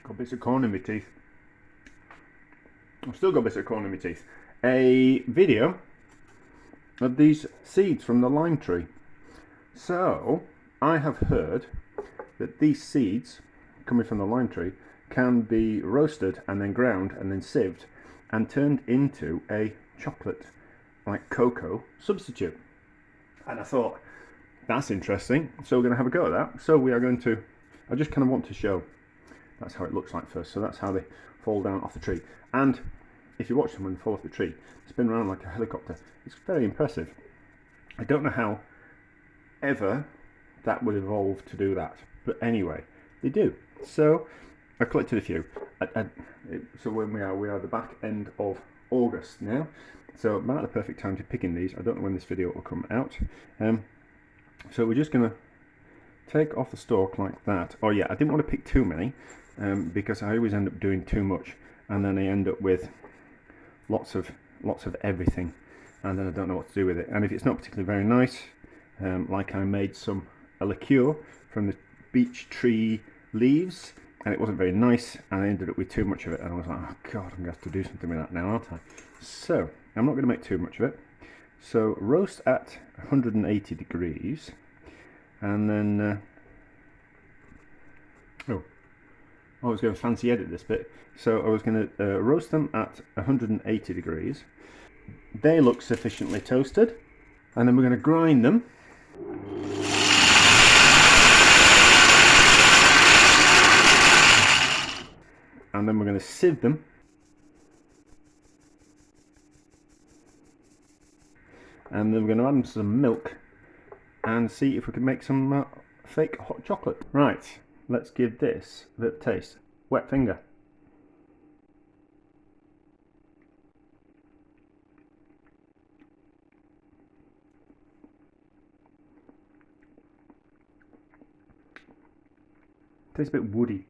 Got bits of corn in my teeth. I've still got bits of corn in my teeth. A video of these seeds from the lime tree. So, I have heard that these seeds coming from the lime tree can be roasted and then ground and then sieved and turned into a chocolate like cocoa substitute. And I thought, that's interesting, so we're going to have a go at that. So we are going to, I just kind of want to show, that's how it looks like first. So that's how they fall down off the tree. And if you watch them when they fall off the tree, spin around like a helicopter. It's very impressive. I don't know how ever that would evolve to do that, but anyway, they do. So I've collected a few. So when we are the back end of August now, so about the perfect time to pick in these. I don't know when this video will come out. So we're just going to take off the stalk like that. Oh yeah, I didn't want to pick too many because I always end up doing too much, and then I end up with lots of everything, and then I don't know what to do with it. And if it's not particularly very nice, like I made a liqueur from the beech tree leaves, and it wasn't very nice, and I ended up with too much of it, and I was like, oh god, I'm going to have to do something with that now, aren't I? So I'm not going to make too much of it. So roast at 180 degrees, and then I was going to fancy edit this bit. So I was going to roast them at 180 degrees. They look sufficiently toasted, and then we're going to grind them. And then we're going to sieve them. And then we're going to add some milk and see if we can make some fake hot chocolate. Right, let's give this a bit of taste. Wet finger. Tastes a bit woody.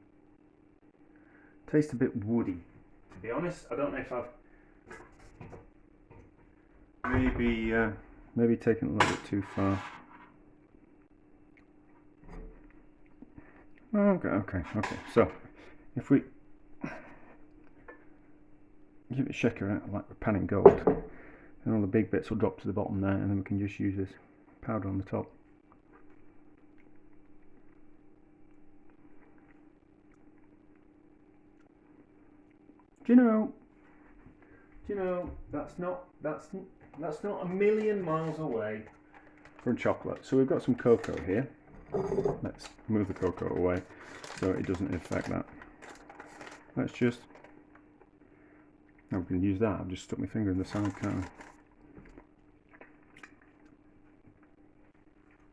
Tastes a bit woody. To be honest, I don't know if I've maybe taken it a little bit too far. Okay. So if we give it a shake around like we're panning gold, and all the big bits will drop to the bottom there, and then we can just use this powder on the top. Do you know that's not a million miles away from chocolate. So we've got some cocoa here. Let's move the cocoa away so it doesn't affect that. Let's just, now we can use that. I've just stuck my finger in the side, can't I?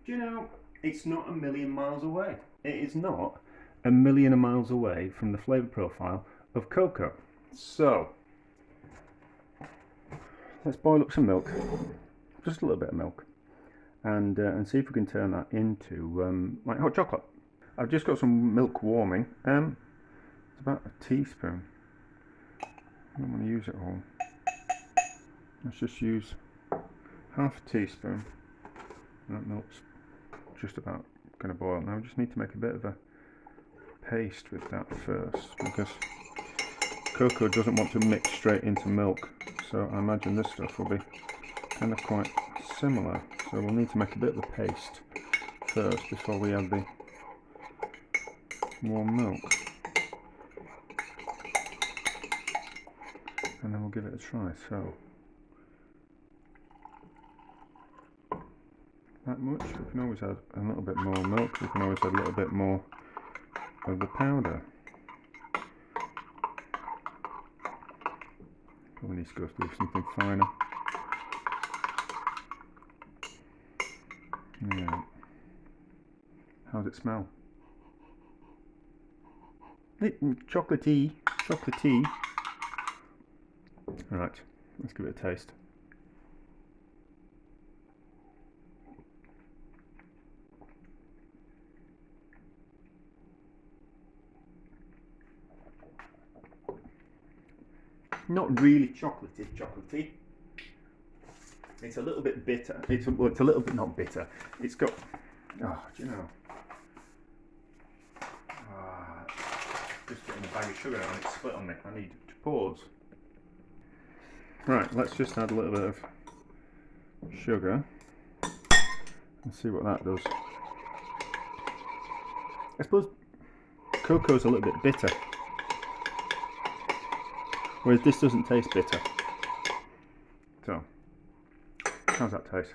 Do you know, it's not a million miles away. It is not a million miles away from the flavour profile of cocoa. So let's boil up some milk, just a little bit of milk, and see if we can turn that into like hot chocolate. I've just got some milk warming. It's about a teaspoon. I don't want to use it all. Let's just use half a teaspoon. That milk's just about going to boil now. We just need to make a bit of a paste with that first, because cocoa doesn't want to mix straight into milk, so I imagine this stuff will be kind of quite similar. So we'll need to make a bit of a paste first before we add the warm milk, and then we'll give it a try. So that much. We can always add a little bit more milk. We can always add a little bit more of the powder. We need to go through something finer. Yeah. How's it smell? Chocolatey. Right, let's give it a taste. Not really chocolatey. It's a little bit bitter. It's a little bit not bitter. It's got, do you know? just getting a bag of sugar and it's split on me. I need to pause. Right, let's just add a little bit of sugar and see what that does. I suppose cocoa's a little bit bitter, whereas this doesn't taste bitter. So, how's that taste?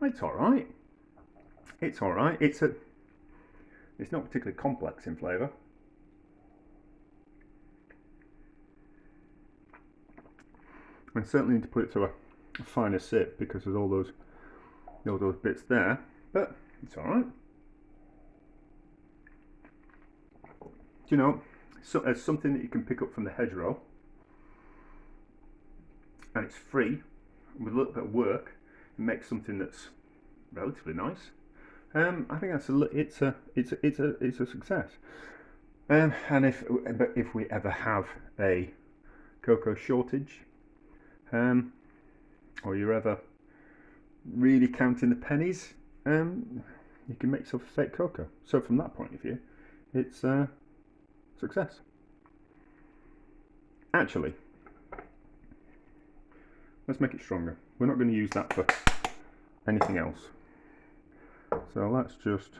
It's alright. It's alright. It's not particularly complex in flavour. I certainly need to put it through a finer sieve because there's all those bits there, but it's alright. You know, so as something that you can pick up from the hedgerow, and it's free, with a little bit of work, and make something that's relatively nice. I think it's a success. And if we ever have a cocoa shortage, or you're ever really counting the pennies, you can make yourself a fake cocoa. So from that point of view, it's a success. Actually, let's make it stronger. We're not going to use that for anything else. So let's just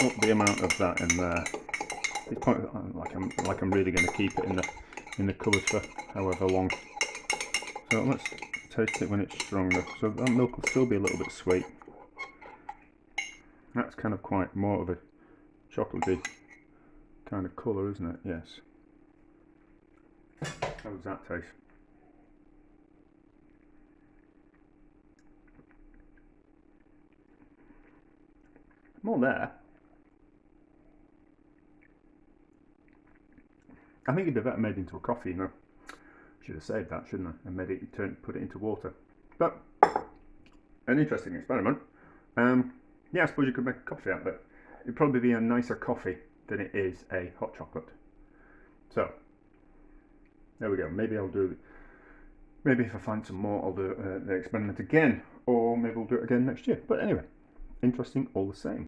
up the amount of that in there. It's like I'm really going to keep it in the cupboard for however long. So let's taste it when it's stronger. So that milk will still be a little bit sweet. That's kind of quite more of a chocolatey kind of colour, isn't it? Yes. How does that taste? More there. I think it'd be better made into a coffee, you know. Should have saved that, shouldn't I? And put it into water. But an interesting experiment. Yeah, I suppose you could make a coffee out of it. It'd probably be a nicer coffee than it is a hot chocolate. So there we go. Maybe if I find some more, I'll do the experiment again, or maybe we'll do it again next year. But anyway, interesting all the same.